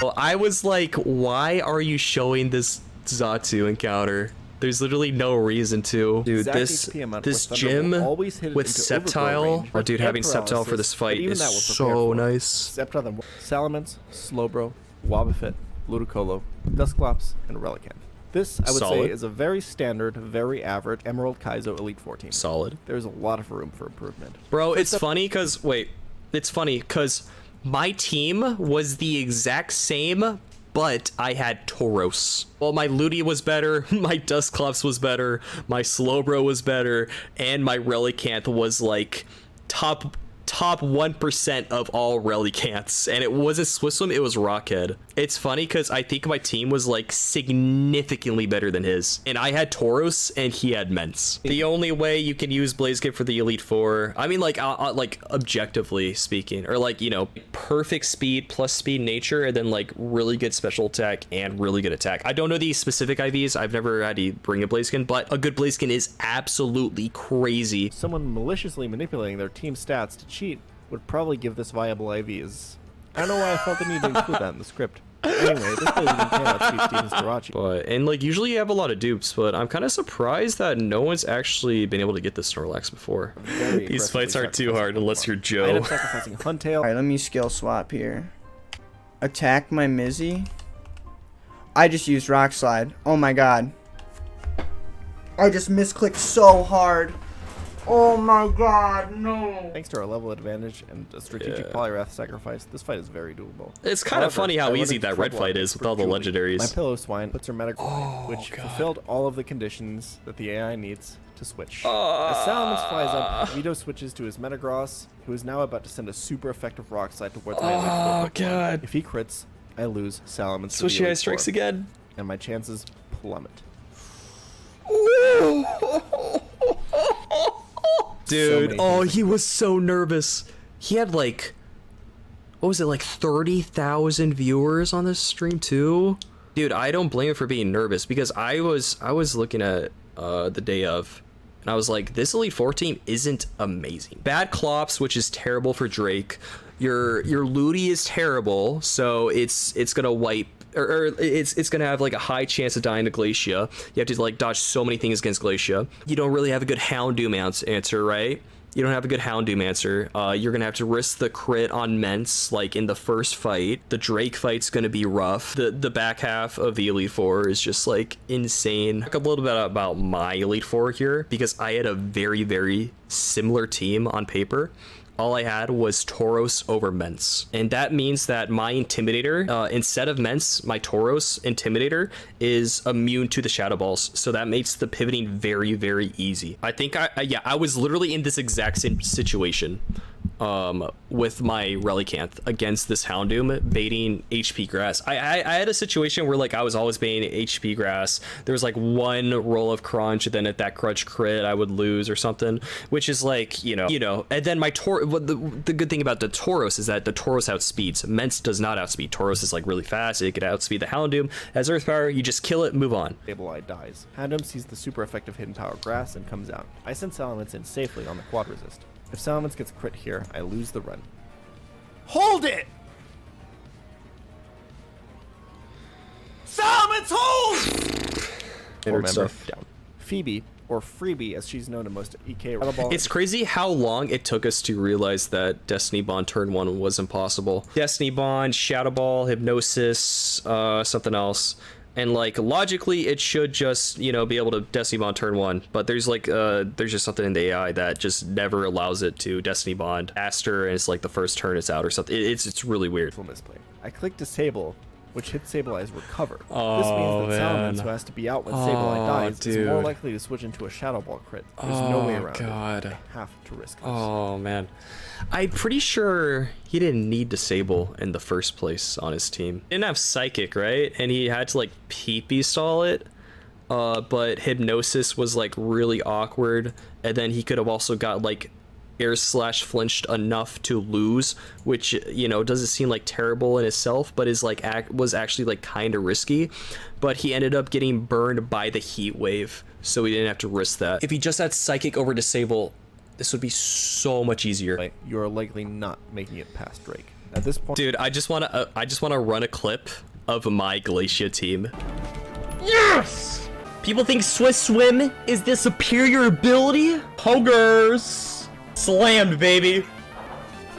Well, I was like, why are you showing this Zatu encounter? There's literally no reason to. Dude, Exact this HP amount this where Thunder will gym always hit it with into overgrow Sceptile, range, oh dude, and having Sceptile for this paralysis, fight but even is that we're prepared so for. nice. Sceptile then Salamence, Slowbro, Wobbuffet, Ludicolo, Dusclops, and Relicanth. This, I would Solid. say, is a very standard, very average Emerald Kaizo Elite 4 team. Solid. There's a lot of room for improvement. Bro, it's funny because, wait, it's funny because my team was the exact same, but I had Tauros. Well, my Ludi was better, my Dusclops was better, my Slowbro was better, and my Relicanth was like top 1% of all Relicanths, and it wasn't Swisswim, it was Rockhead. It's funny because I think my team was like significantly better than his, and I had Tauros and he had Mence. The only way you can use Blaziken for the Elite Four, I mean, like objectively speaking, or like, you know, perfect speed plus speed nature, and then like really good special attack and really good attack. I don't know the specific IVs, I've never had to bring a Blaziken, but a good Blaziken is absolutely crazy. Someone maliciously manipulating their team stats to cheat would probably give this viable IVs. I don't know why I felt the need to include that in the script. Anyway, this Blaziken cannot beat Steven's Jirachi. But, and like usually you have a lot of dupes, but I'm kind of surprised that no one's actually been able to get the Snorlax before. These fights aren't too hard unless you're I end Joe. up sacrificing Huntail. Alright, let me skill swap here. Attack my Mizzy. I just used Rock Slide. Oh my god. I just misclicked so hard. Oh my god, no. Thanks to our level advantage and a strategic Polyrath sacrifice, this fight is very doable. It's kind of funny how easy that red fight is with all the My legendaries. Pillow Swine puts her Metagross, which fulfilled all of the conditions that the AI needs to switch. As Salamence flies up, Vito switches to his Metagross, who is now about to send a super effective Rock Slide towards my Elite Four Pokemon. God. If he crits, I lose Salamence. Switch AI strikes again. And my chances plummet. Dude, So he was so nervous. He had like, what was it, like 30,000 viewers on this stream too? Dude, I don't blame him for being nervous because I was looking at the day of, and I was like, this Elite Four team isn't amazing. Bad Clops, which is terrible for Drake. Your Ludi is terrible, so it's gonna wipe. Or it's gonna have like a high chance of dying to Glacia. You have to like dodge so many things against Glacia. You don't really have a good Houndoom answer, right? You don't have a good Houndoom answer. You're gonna have to risk the crit on Mence like in the first fight. The Drake fight's gonna be rough. The back half of the Elite Four is just like insane. Talk a little bit about my Elite Four here because I had a very, very similar team on paper. All I had was Tauros over Mence. And that means that my Intimidator, instead of Mence, my Tauros Intimidator is immune to the Shadow Balls. So that makes the pivoting very, very easy. I think I was literally in this exact same situation with my Relicanth against this Houndoom baiting HP Grass. I had a situation where like I was always baiting HP Grass. There was like one roll of Crunch, and then at that Crunch crit I would lose or something, which is like, you know, and then my the good thing about the Tauros is that the Tauros outspeeds. Mence does not outspeed. Tauros is like really fast. It could outspeed the Houndoom. As Earth Power, you just kill it, move on. Sableye dies. Houndoom sees the super effective Hidden Power Grass and comes out. I send Salamence in safely on the Quad Resist. If Salamence gets crit here, I lose the run. Hold it! Salamence hold! Four member down. Phoebe, or Freebie as she's known to most EK. It's crazy how long it took us to realize that Destiny Bond turn 1 was impossible. Destiny Bond, Shadow Ball, Hypnosis, something else. And like logically it should just, you know, be able to Destiny Bond turn 1, but there's like there's just something in the AI that just never allows it to Destiny Bond faster, and it's like the first turn it's out or something. It's really weird. Misplay. I click disable, which hits Sableye's recover. Oh, this means that man. Salamence, who has to be out when Sableye dies, dude. is more likely to switch into a Shadow Ball crit. There's no way around God. it. I have to risk this. Oh man, I'm pretty sure he didn't need Disable in the first place on his team. He didn't have Psychic, right? And he had to like PP stall it. But Hypnosis was like really awkward, and then he could have also got like air slash flinched enough to lose, which, you know, doesn't seem like terrible in itself, but is like was actually like kind of risky. But he ended up getting burned by the heat wave, so he didn't have to risk that. If he just had Psychic over Disable, this would be so much easier. You are likely not making it past Drake at this point. Dude, I just want to run a clip of my Glacia team. Yes! People think Swift Swim is the superior ability? Hogers! Slammed, baby.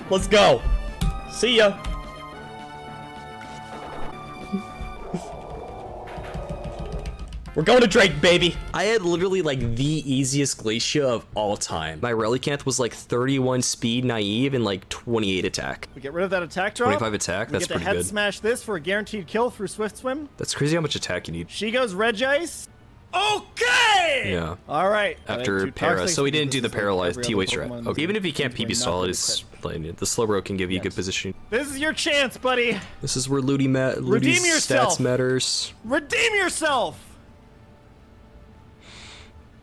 Let's go. See ya. We're going to Drake, baby. I had literally like the easiest Glacia of all time. My Relicanth was like 31 speed naive and like 28 attack. We get rid of that attack drop. 25 attack, that's We pretty get to head good. smash this for a guaranteed kill through Swift Swim. That's crazy how much attack you need. She goes Regice. Okay! Yeah. All right. After Para, so he didn't do the paralyzed T-Way strat. Okay, even if he can't PP solid, is playing the slow bro can give you good positioning. This is your chance, buddy. This is where Ludi's yourself. stats matters. Redeem yourself.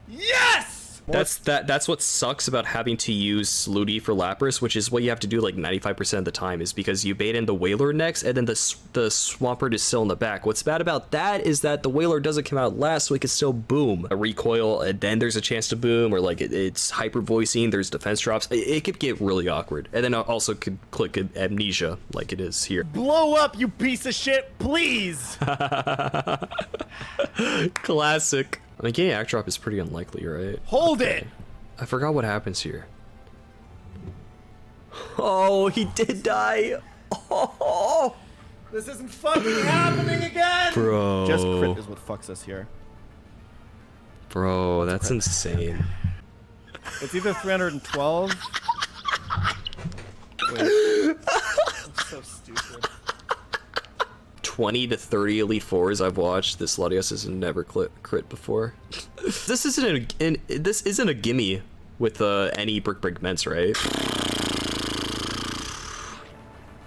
Yes! That's what sucks about having to use Ludi for Lapras, which is what you have to do like 95% of the time, is because you bait in the Whaler next, and then the Swampert is still in the back. What's bad about that is that the Whaler doesn't come out last, so it can still boom. A recoil, and then there's a chance to boom, or like it's hyper voicing, there's defense drops. It could get really awkward. And then also could click Amnesia, like it is here. Blow up, you piece of shit, please! Classic. I mean, getting act drop is pretty unlikely, right? Hold it! I forgot what happens here. Oh, he did die. Oh, This isn't fucking happening again! bro. Just crit is what fucks us here. Bro, that's insane. It's either 312. Wait. I'm so stupid. 20 to 30 Elite Fours I've watched. This Latios has never crit before. This isn't a gimme with any Brick Ments, right?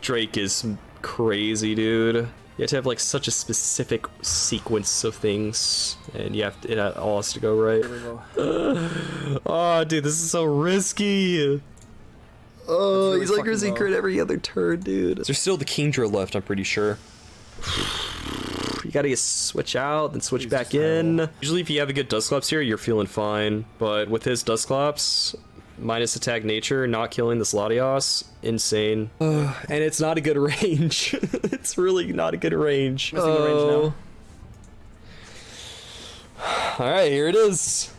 Drake is crazy, dude. You have to have like such a specific sequence of things, and you have to, it all has to go right. Oh, dude, this is so risky. Oh, really he's like fucking risky low. crit every other turn, dude. There's still the Kingdra left, I'm pretty sure. You gotta switch out, then switch back in. Usually if you have a good Dusclops here, you're feeling fine. But with his Dusclops, minus attack nature, not killing this Latios, insane. And it's not a good range. It's really not a good range. Missing the range now. Alright, here it is.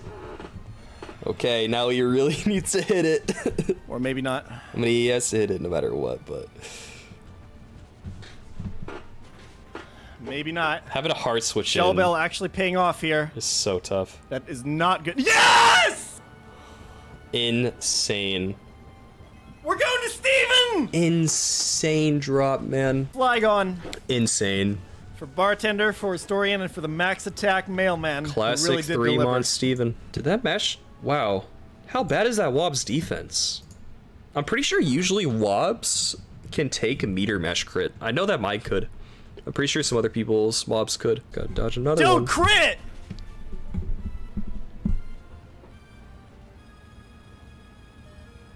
Okay, now he really needs to hit it. Or maybe not. I mean, he has to hit it no matter what, but... Maybe not. Having a hard switch Shell in Bell actually paying off here. is so tough. That is not good. Yes! Insane. We're going to Steven! Insane drop, man. Flygon. Insane. For Bartender, for Historian, and for the Max Attack Mailman. who Classic really did 3 deliver. on Steven. Did that match? Wow. How bad is that Wobb's defense? I'm pretty sure usually Wobbs can take a meter mesh crit. I know that mine could. I'm pretty sure some other people's Wobbs could. Gotta dodge another Dude, one. crit!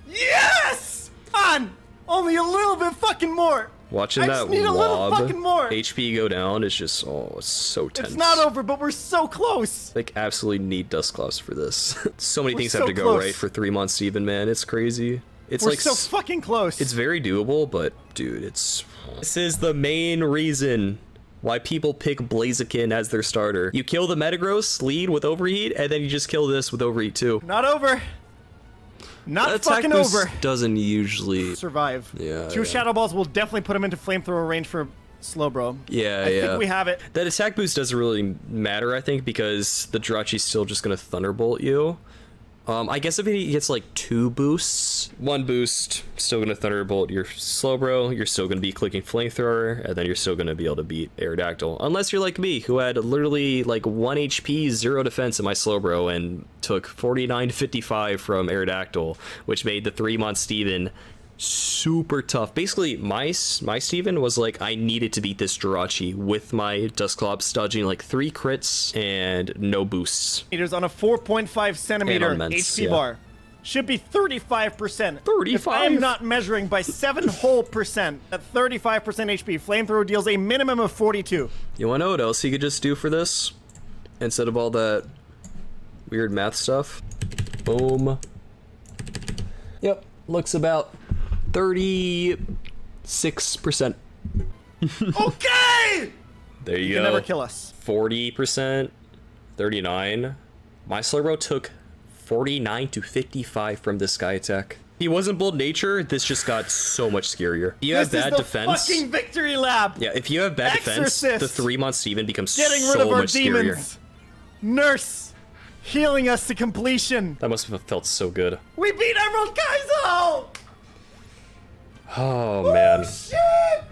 Yes! On! Only a little bit fucking more! Watching I that just need a little Wob fucking more. HP go down is just, oh, it's so tense. It's not over, but we're so close! Like, absolutely need Dusclops for this. So many We're things so have to go close. right for 3 months even, man. It's crazy. It's We're like so fucking close. it's very doable, but dude, it's... This is the main reason why people pick Blaziken as their starter. You kill the Metagross lead with Overheat, and then you just kill this with Overheat too. Not over. Not Attack fucking boost over. doesn't usually... Survive. Yeah, 2 yeah. Shadow Balls will definitely put him into Flamethrower range for Slowbro. Yeah, I yeah. think we have it. That attack boost doesn't really matter, I think, because the Drx's still just gonna Thunderbolt you. I guess if he gets like 2 boosts, 1 boost, still gonna Thunderbolt your Slowbro, you're still gonna be clicking Flamethrower, and then you're still gonna be able to beat Aerodactyl. Unless you're like me, who had literally like 1 HP, 0 defense in my Slowbro, and took 49-55 from Aerodactyl, which made the 3-month Steven super tough. Basically, my Steven was like, I needed to beat this Drx's with my Dusclops dodging like 3 crits and no boosts. Meters on a 4.5 centimeter And on Ments, HP yeah. bar. Should be 35%. 35? If I am not measuring by 7 whole percent, at 35% HP, Flamethrower deals a minimum of 42. You wanna know what else he could just do for this? Instead of all that weird math stuff? Boom. Yep, looks about 36%. Okay! There you You go. can never kill us. 40%, 39. My Slowbro took 49 to 55 from this Sky Attack. He wasn't Bold Nature, this just got so much scarier. If you have bad defense. Fucking victory lap. Yeah, if you have bad defense, the 3-month Steven becomes Getting so rid of our much scarier. demons. Nurse, healing us to completion. That must have felt so good. We beat Emerald Kaizo! Oh man. Shit!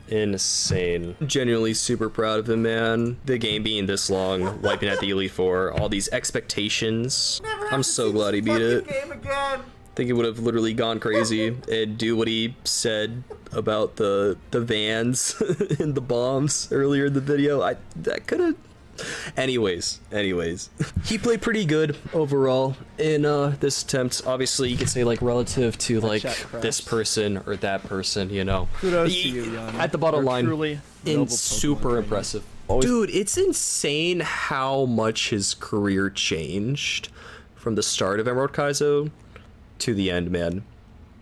Insane. Genuinely super proud of him, man. The game being this long, wiping at the Elite Four, all these expectations. I'm so glad he beat it. Game again. I think he would have literally gone crazy and do what he said about the vans and the bombs earlier in the video. That could have. Anyways, he played pretty good overall in this attempt. Obviously, you could say like relative to like this person or that person, you know. Kudos to you, Jan. At the bottom You're line, truly noble super Pokemon impressive. Always- Dude, it's insane how much his career changed from the start of Emerald Kaizo to the end, man.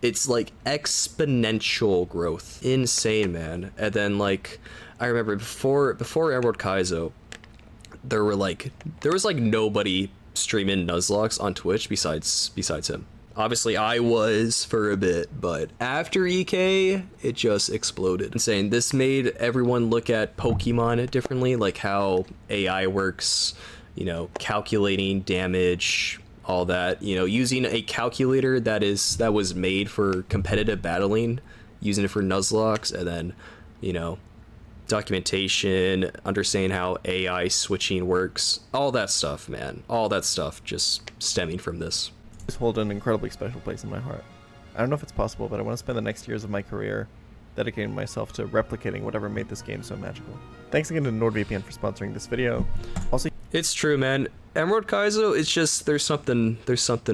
It's like exponential growth. Insane, man. And then like I remember before Emerald Kaizo, there was like nobody streaming Nuzlocke on Twitch besides him. Obviously I was for a bit, but after EK, it just exploded. Insane. This made everyone look at Pokemon differently, like how AI works, you know, calculating damage, all that, you know, using a calculator that was made for competitive battling, using it for Nuzlocke, and then, you know, documentation, understanding how AI switching works, all that stuff, man. All that stuff just stemming from this. Hold an incredibly special place in my heart. I don't know if it's possible, but I want to spend the next years of my career dedicating myself to replicating whatever made this game so magical. Thanks again to NordVPN for sponsoring this video. Also, it's true, man. Emerald Kaizo, it's just there's something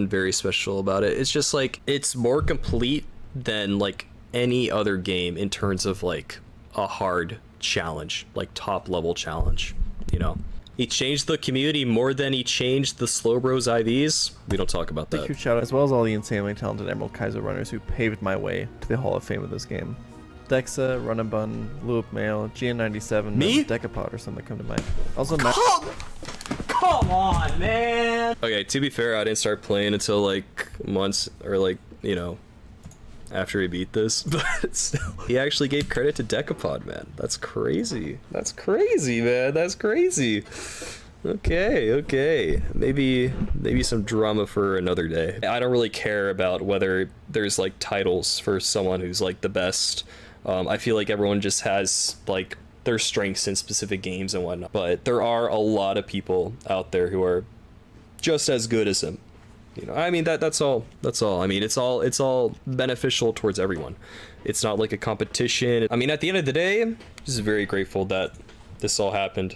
very special about it. It's just like it's more complete than like any other game in terms of like a hard challenge, like top level challenge, you know. He changed the community more than he changed the Slowbros IVs. We don't talk about a that. huge shout out, as well as all the insanely talented Emerald Kaizo runners who paved my way to the Hall of Fame of this game. Drxx, Runabun, Loop Mail, GN97, Me? and Decapod are some that come to mind. Also, Come on, man. Okay, to be fair, I didn't start playing until like months or like, you know, after he beat this, but still, he actually gave credit to Decapod, man. That's crazy. That's crazy, man. That's crazy. Okay. Maybe some drama for another day. I don't really care about whether there's like titles for someone who's like the best. I feel like everyone just has like their strengths in specific games and whatnot. But there are a lot of people out there who are just as good as him. You know, I mean that's all. I mean, it's all beneficial towards everyone. It's not like a competition. I mean, at the end of the day, I'm just very grateful that this all happened.